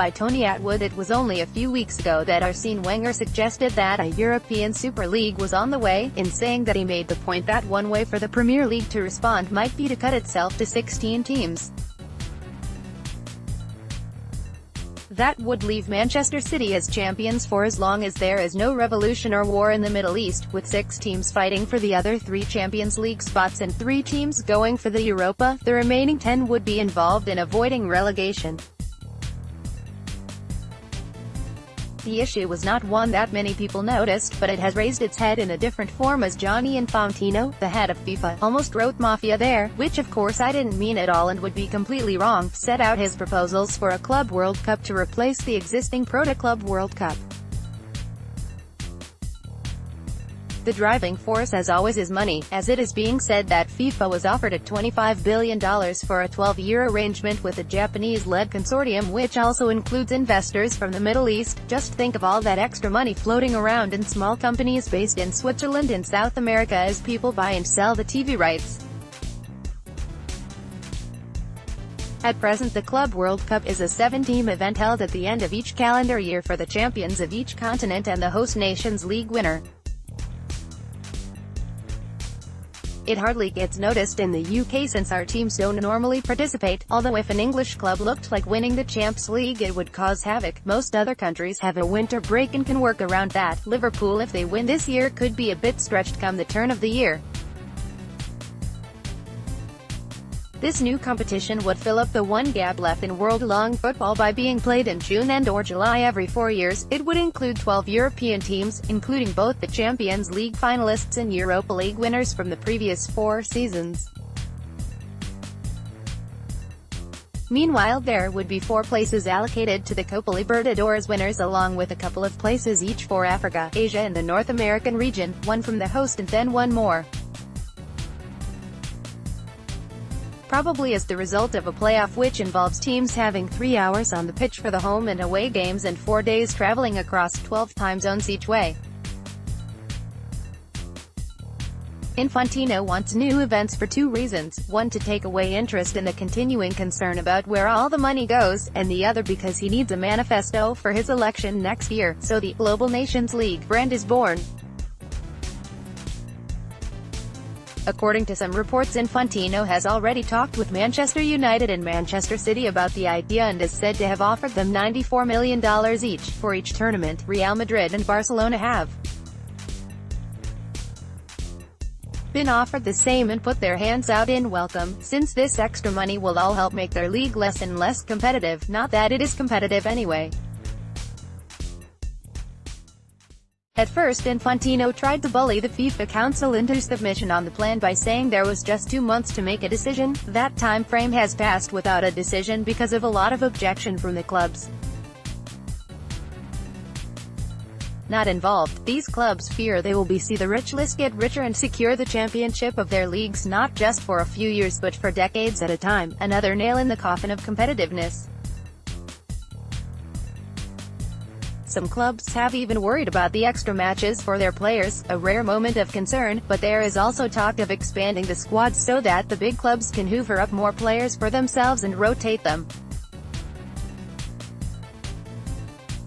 by Tony Attwood. It was only a few weeks ago that Arsène Wenger suggested that a European Super League was on the way, in saying that he made the point that one way for the Premier League to respond might be to cut itself to 16 teams. That would leave Manchester City as champions for as long as there is no revolution or war in the Middle East, with 6 teams fighting for the other 3 Champions League spots and 3 teams going for the Europa. The remaining 10 would be involved in avoiding relegation. The issue was not one that many people noticed, but it has raised its head in a different form as Gianni Infantino, the head of FIFA, almost wrote "Mafia" there, which of course I didn't mean at all and would be completely wrong, set out his proposals for a Club World Cup to replace the existing Proto Club World Cup. The driving force as always is money, as it is being said that FIFA was offered a $25 billion for a 12-year arrangement with a Japanese-led consortium which also includes investors from the Middle East. Just think of all that extra money floating around in small companies based in Switzerland and South America as people buy and sell the TV rights. At present, the Club World Cup is a 7-team event held at the end of each calendar year for the champions of each continent and the host nation's league winner. It hardly gets noticed in the UK since our teams don't normally participate, although if an English club looked like winning the Champions League it would cause havoc. Most other countries have a winter break and can work around that. Liverpool, if they win this year, could be a bit stretched come the turn of the year. This new competition would fill up the one gap left in world-long football by being played in June and/or July every 4 years. It would include 12 European teams, including both the Champions League finalists and Europa League winners from the previous 4 seasons. Meanwhile, there would be 4 places allocated to the Copa Libertadores winners along with a couple of places each for Africa, Asia and the North American region, 1 from the host and then 1 more. Probably as the result of a playoff which involves teams having 3 hours on the pitch for the home and away games and 4 days traveling across 12 time zones each way. Infantino wants new events for 2 reasons, one to take away interest in the continuing concern about where all the money goes, and the other because he needs a manifesto for his election next year, so the Global Nations League brand is born. According to some reports, Infantino has already talked with Manchester United and Manchester City about the idea and is said to have offered them $94 million each, for each tournament. Real Madrid and Barcelona have been offered the same and put their hands out in welcome, since this extra money will all help make their league less and less competitive, not that it is competitive anyway. At first, Infantino tried to bully the FIFA Council into submission on the plan by saying there was just 2 months to make a decision. That time frame has passed without a decision because of a lot of objection from the clubs not involved. These clubs fear they will see the rich list get richer and secure the championship of their leagues not just for a few years but for decades at a time, another nail in the coffin of competitiveness. Some clubs have even worried about the extra matches for their players, a rare moment of concern, but there is also talk of expanding the squads so that the big clubs can hoover up more players for themselves and rotate them.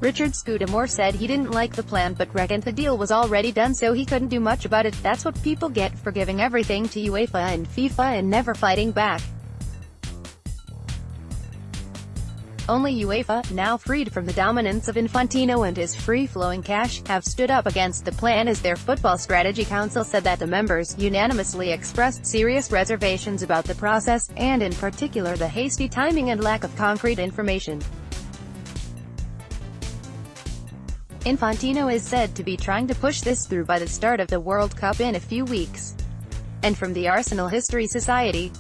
Richard Scudamore said he didn't like the plan but reckoned the deal was already done so he couldn't do much about it. That's what people get for giving everything to UEFA and FIFA and never fighting back. Only UEFA, now freed from the dominance of Infantino and his free-flowing cash, have stood up against the plan as their Football Strategy Council said that the members unanimously expressed serious reservations about the process, and in particular the hasty timing and lack of concrete information. Infantino is said to be trying to push this through by the start of the World Cup in a few weeks. And from the Arsenal History Society,